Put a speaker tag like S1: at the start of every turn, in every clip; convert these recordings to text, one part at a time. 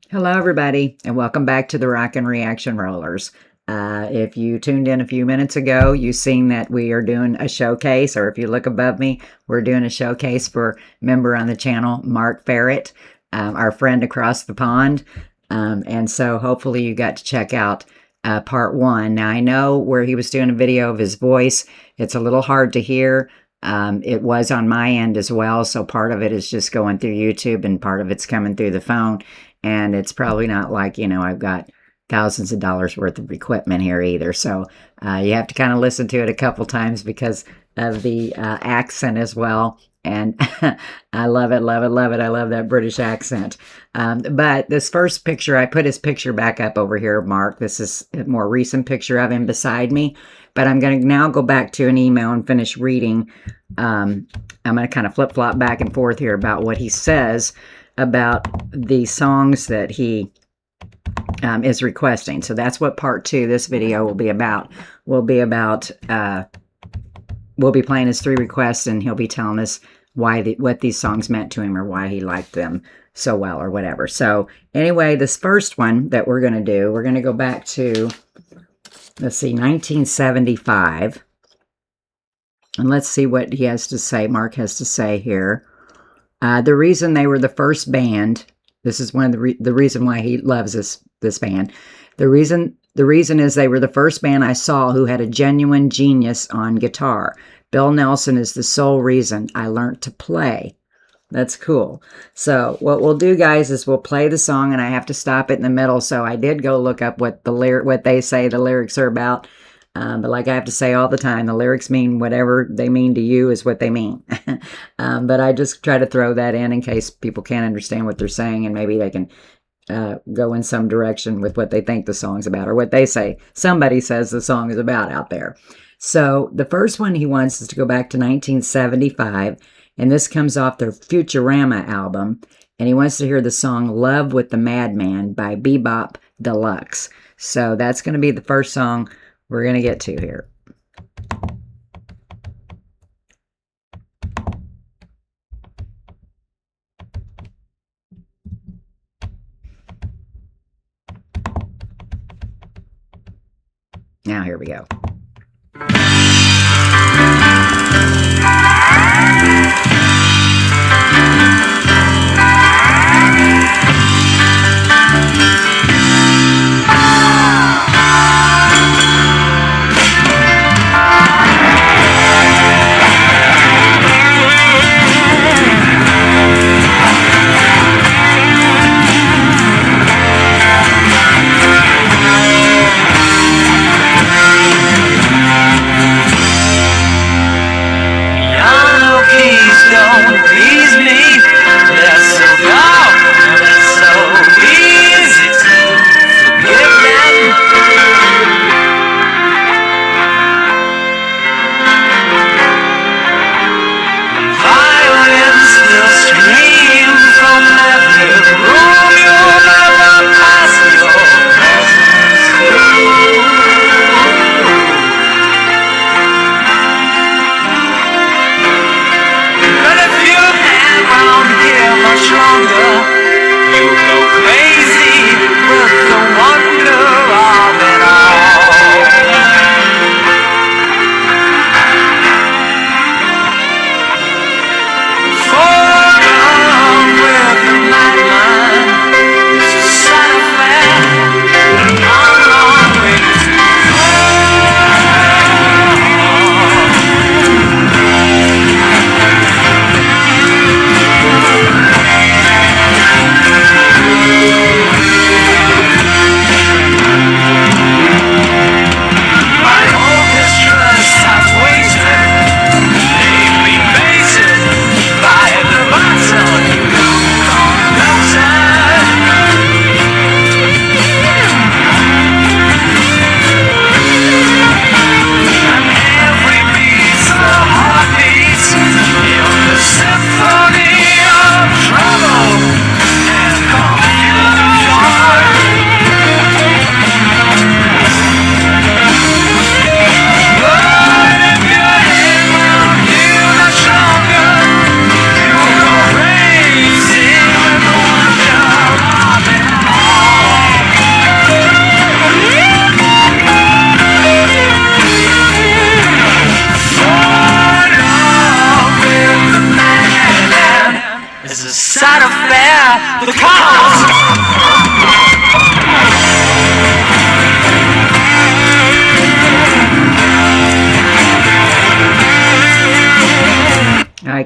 S1: Hello, everybody, and welcome back to the Rockin' Reaction Rollers. If you tuned in a few minutes ago, you've seen that we are doing a showcase, or if you look above me, we're doing a showcase for member on the channel, Mark Ferrett, our friend across the pond. And so hopefully you got to check out part one. Now, I know where he was doing a video of his voice. It's a little hard to hear. It was on my end as well, so part of it is just going through YouTube and part of it's coming through the phone. And it's probably not like, I've got thousands of dollars worth of equipment here either. So you have to kind of listen to it a couple times because of the accent as well. And I love it, love it, love it. I love that British accent. But this first picture, I put his picture back up over here, Mark. This is a more recent picture of him beside me. But I'm going to now go back to an email and finish reading. I'm going to kind of flip-flop back and forth here about what he says about the songs that he is requesting. So that's what part two, this video will be about. We'll be playing his three requests, and he'll be telling us what these songs meant to him or why he liked them so well or whatever. So anyway, this first one that we're going to do, we're going to go back to, let's see, 1975. And let's see what he has to say, Mark has to say here. The reason they were the first band, this is one of the reason why he loves this band. The reason is they were the first band I saw who had a genuine genius on guitar. Bill Nelson is the sole reason I learned to play. That's cool. So what we'll do, guys, is we'll play the song, and I have to stop it in the middle. So I did go look up what they say the lyrics are about. But like I have to say all the time, the lyrics mean whatever they mean to you is what they mean. But I just try to throw that in case people can't understand what they're saying, and maybe they can go in some direction with what they think the song's about or what they say somebody says the song is about out there. So the first one he wants is to go back to 1975, and this comes off their Futurama album, and he wants to hear the song Love with the Madman by Bebop Deluxe. So that's going to be the first song we're going to get to here. Now here we go.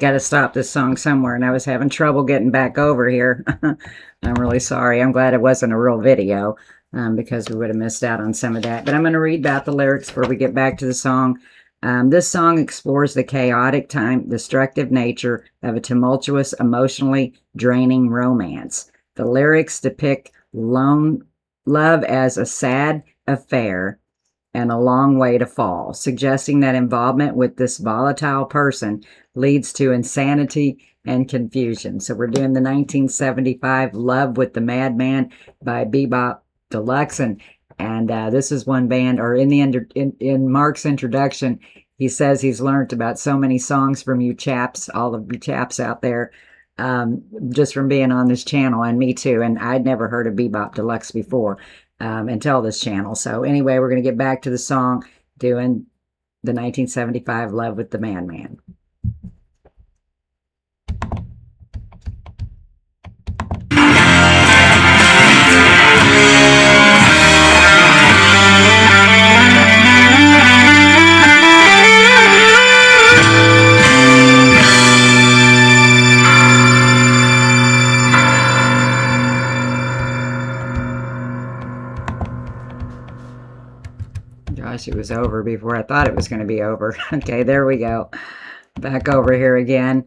S1: got to stop this song somewhere, and I was having trouble getting back over here. I'm really sorry. I'm glad it wasn't a real video because we would have missed out on some of that. But I'm going to read about the lyrics before we get back to the song. This song explores the chaotic, time-destructive nature of a tumultuous, emotionally draining romance. The lyrics depict love as a sad affair and a long way to fall, suggesting that involvement with this volatile person leads to insanity and confusion. So we're doing the 1975 Love with the Madman by Bebop Deluxe, and this is one band, or in Mark's introduction, he says he's learned about so many songs from you chaps, all of you chaps out there, just from being on this channel, and me too. And I'd never heard of Bebop Deluxe before until this channel. So anyway, we're going to get back to the song, doing the 1975 Love with the Madman. Gosh, it was over before I thought it was going to be over. Okay, there we go. Back over here again.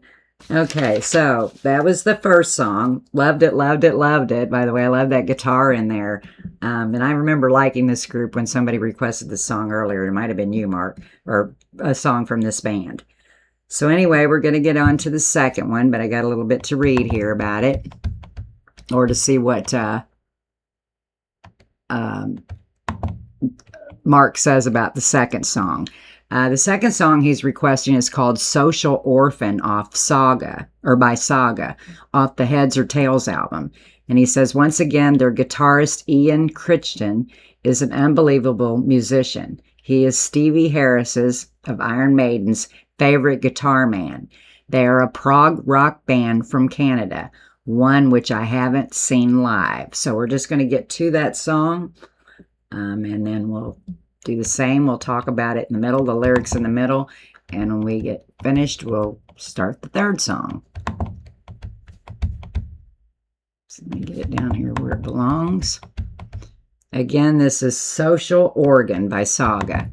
S1: Okay, so that was the first song. Loved it, loved it, loved it. By the way, I love that guitar in there. And I remember liking this group when somebody requested this song earlier. It might have been you, Mark, or a song from this band. So anyway, we're going to get on to the second one, but I got a little bit to read here about it, or to see what Mark says about the second song. The second song he's requesting is called Social Orphan by Saga, off the Heads or Tails album. And he says, once again, their guitarist Ian Crichton is an unbelievable musician. He is Stevie Harris's, of Iron Maiden's, favorite guitar man. They are a prog rock band from Canada, one which I haven't seen live. So we're just going to get to that song. And then we'll do the same. We'll talk about it in the middle, the lyrics in the middle. And when we get finished, we'll start the third song. So let me get it down here where it belongs. Again, this is Social Organ by Saga.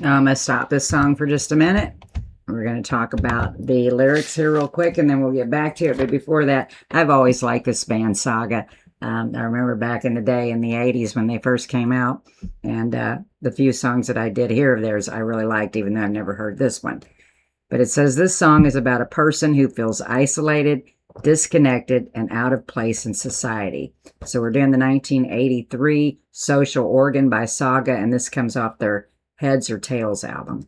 S1: I'm going to stop this song for just a minute. We're going to talk about the lyrics here real quick, and then we'll get back to it. But before that, I've always liked this band, Saga. I remember back in the day in the 80s when they first came out, and the few songs that I did hear of theirs I really liked, even though I've never heard this one. But it says this song is about a person who feels isolated, disconnected, and out of place in society. So we're doing the 1983 Social Organ by Saga, and this comes off their Heads or Tails album.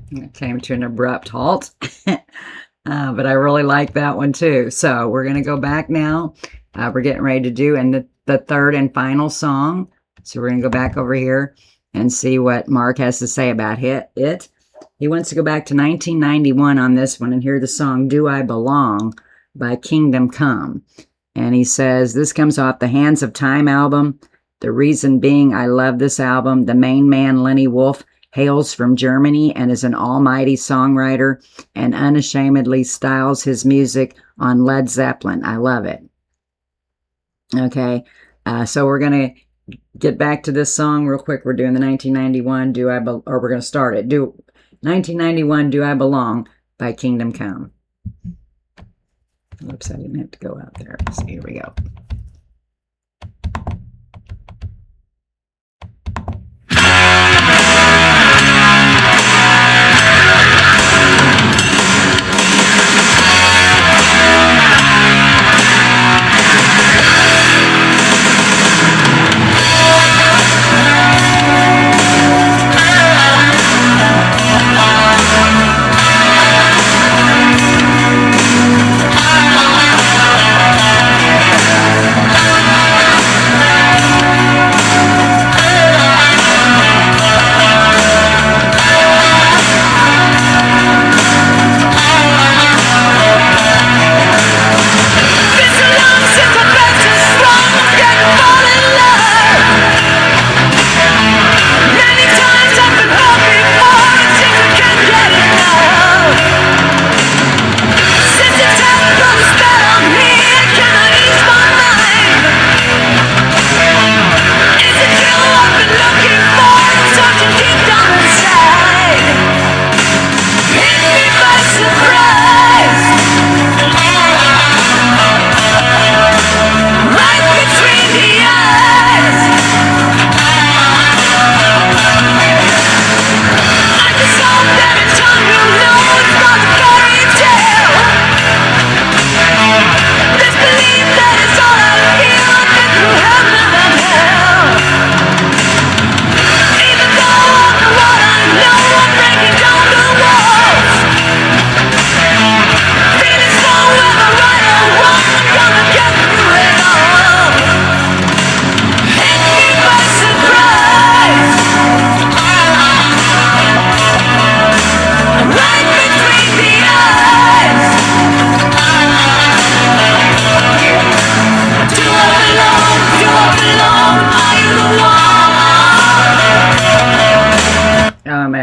S1: It came to an abrupt halt, but I really like that one too. So we're going to go back now. We're getting ready to do the third and final song. So we're going to go back over here and see what Mark has to say about it. He wants to go back to 1991 on this one and hear the song Do I Belong by Kingdom Come. And he says, this comes off the Hands of Time album. The reason being I love this album. The main man, Lenny Wolf, hails from Germany and is an almighty songwriter and unashamedly styles his music on Led Zeppelin. I love it. Okay, so we're going to get back to this song real quick. We're doing the 1991 or we're going to start it. 1991 Do I Belong by Kingdom Come. Oops, I didn't have to go out there. So here we go.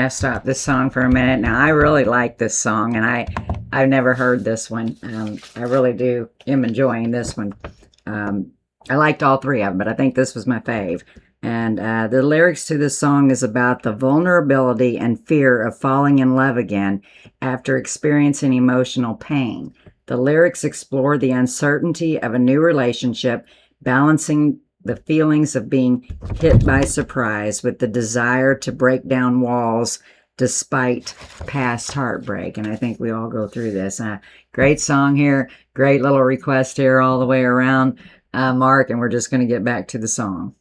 S1: Stop this song for a minute. Now, I really like this song, and I've never heard this one. I really am enjoying this one. I liked all three of them, but I think this was my fave. And the lyrics to this song is about the vulnerability and fear of falling in love again after experiencing emotional pain. The lyrics explore the uncertainty of a new relationship, balancing the feelings of being hit by surprise with the desire to break down walls despite past heartbreak. And I think we all go through this. Great song here. Great little request here all the way around, Mark. And we're just going to get back to the song.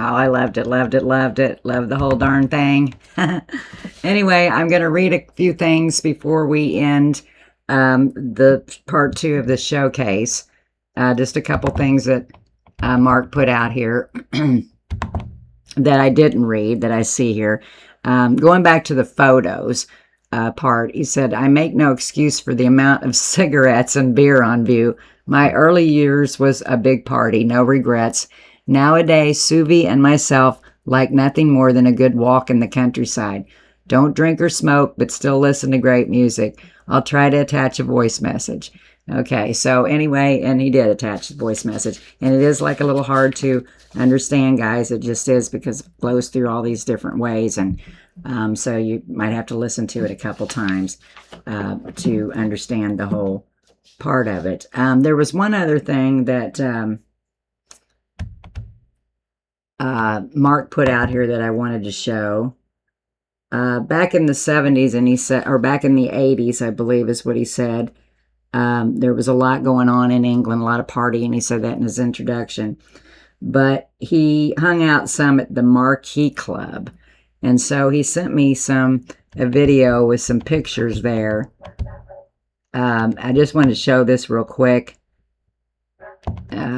S1: Oh, I loved it, loved it, loved it. Loved the whole darn thing. Anyway, I'm going to read a few things before we end the part 2 of the showcase. Just a couple things that Mark put out here that I didn't read, that I see here. Going back to the photos part, he said, I make no excuse for the amount of cigarettes and beer on view. My early years was a big party, no regrets. Nowadays, Suvi and myself like nothing more than a good walk in the countryside. Don't drink or smoke, but still listen to great music. I'll try to attach a voice message. Okay, so anyway, and he did attach the voice message. And it is like a little hard to understand, guys. It just is because it flows through all these different ways. And so you might have to listen to it a couple times to understand the whole part of it. There was one other thing that Mark put out here that I wanted to show. Back in the 70s, and he said, or back in the 80s, I believe is what he said, there was a lot going on in England, a lot of partying. He said that in his introduction. But he hung out some at the Marquee Club. And so he sent me a video with some pictures there. I just wanted to show this real quick.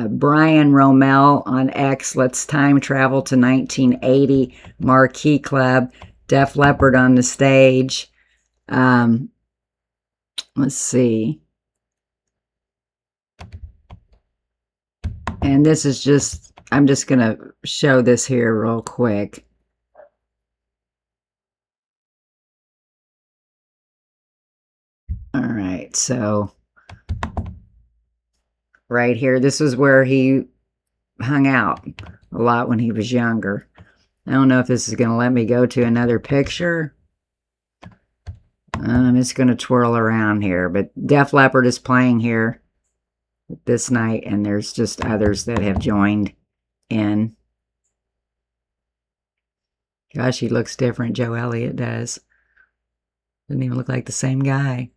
S1: Brian Romell on X, let's time travel to 1980, Marquee Club, Def Leppard on the stage. Let's see. And this is just, I'm just going to show this here real quick. All right, so right here, this is where he hung out a lot when he was younger. I don't know if this is going to let me go to another picture. It's going to twirl around here, but Def Leppard is playing here this night, and there's just others that have joined in. Gosh, he looks different. Joe Elliott does. Doesn't even look like the same guy.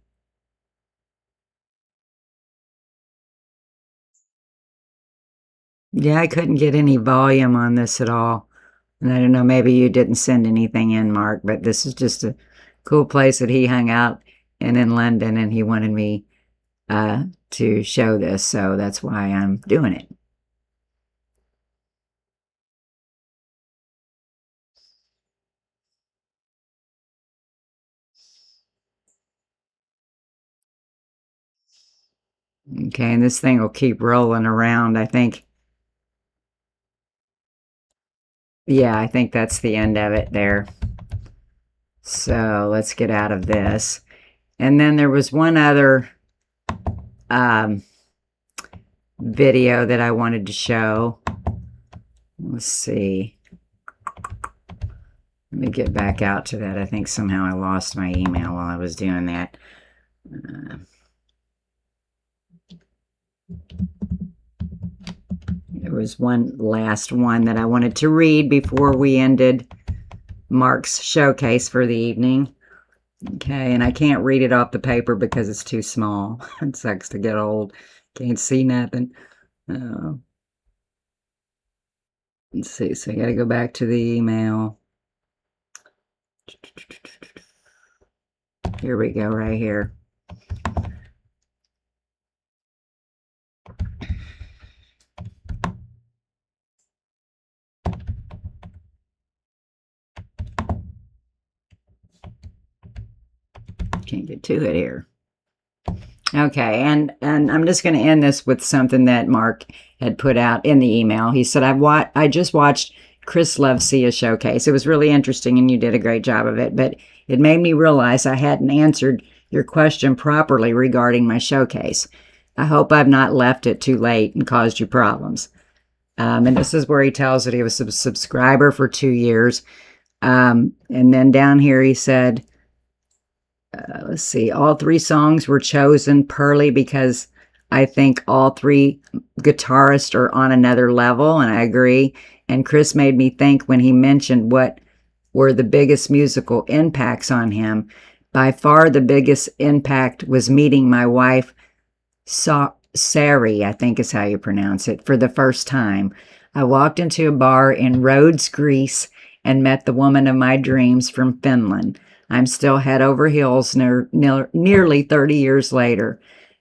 S1: Yeah, I couldn't get any volume on this at all. And I don't know, maybe you didn't send anything in, Mark, but this is just a cool place that he hung out in London, and he wanted me to show this, so that's why I'm doing it. Okay, and this thing will keep rolling around, I think. Yeah, I think that's the end of it there. So let's get out of this. And then there was one other um, video that I wanted to show. Let's see. Let me get back out to that. I think somehow I lost my email while I was doing that. There was one last one that I wanted to read before we ended Mark's showcase for the evening. Okay, and I can't read it off the paper because it's too small. It sucks to get old. Can't see nothing. Let's see, so I got to go back to the email. Here we go, right here. Can't get to it here. Okay, and I'm just going to end this with something that Mark had put out in the email. He said, I just watched Chris Love Sia showcase. It was really interesting, and you did a great job of it, but it made me realize I hadn't answered your question properly regarding my showcase. I hope I've not left it too late and caused you problems. And this is where he tells that he was a subscriber for 2 years. And then down here he said, let's see, all 3 songs were chosen purely because I think all 3 guitarists are on another level, and I agree. And Chris made me think when he mentioned what were the biggest musical impacts on him. By far the biggest impact was meeting my wife, Sari, I think is how you pronounce it, for the first time. I walked into a bar in Rhodes, Greece, and met the woman of my dreams from Finland. I'm still head over heels nearly 30 years later.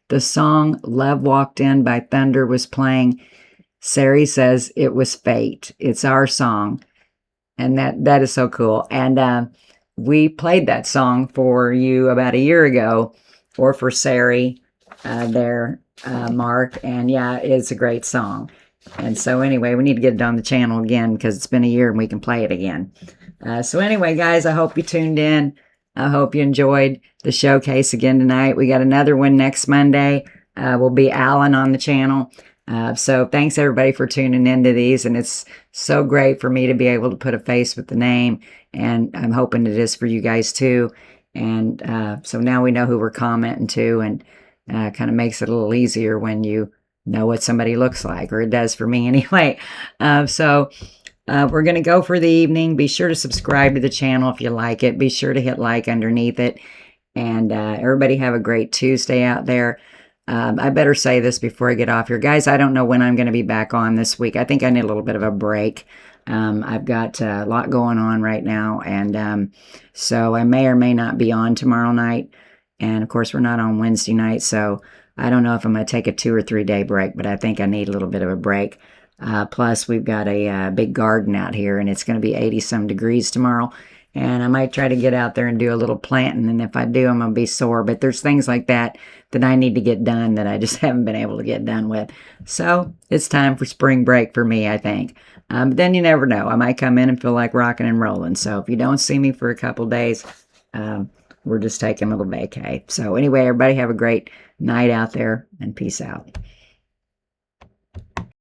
S1: The song Love Walked In by Thunder was playing. Sari says it was fate. It's our song. And that is so cool. And we played that song for you about a year ago, or for Sari Mark. And yeah, it's a great song. And so anyway, we need to get it on the channel again because it's been a year and we can play it again. So anyway, guys, I hope you tuned in. I hope you enjoyed the showcase again tonight. We got another one next Monday. Will be Alan on the channel. So thanks everybody for tuning into these. And it's so great for me to be able to put a face with the name. And I'm hoping it is for you guys too. And so now we know who we're commenting to, and kind of makes it a little easier when you know what somebody looks like, or it does for me anyway. We're going to go for the evening. Be sure to subscribe to the channel if you like it. Be sure to hit like underneath it. And everybody have a great Tuesday out there. I better say this before I get off here. Guys, I don't know when I'm going to be back on this week. I think I need a little bit of a break. I've got a lot going on right now. And so I may or may not be on tomorrow night. And of course, we're not on Wednesday night. So I don't know if I'm going to take a 2 or 3 day break, but I think I need a little bit of a break. Plus, we've got a big garden out here, and it's going to be 80-some degrees tomorrow. And I might try to get out there and do a little planting. And if I do, I'm going to be sore. But there's things like that that I need to get done that I just haven't been able to get done with. So it's time for spring break for me, I think. But then you never know. I might come in and feel like rocking and rolling. So if you don't see me for a couple days, we're just taking a little vacay. So anyway, everybody have a great night out there, and peace out.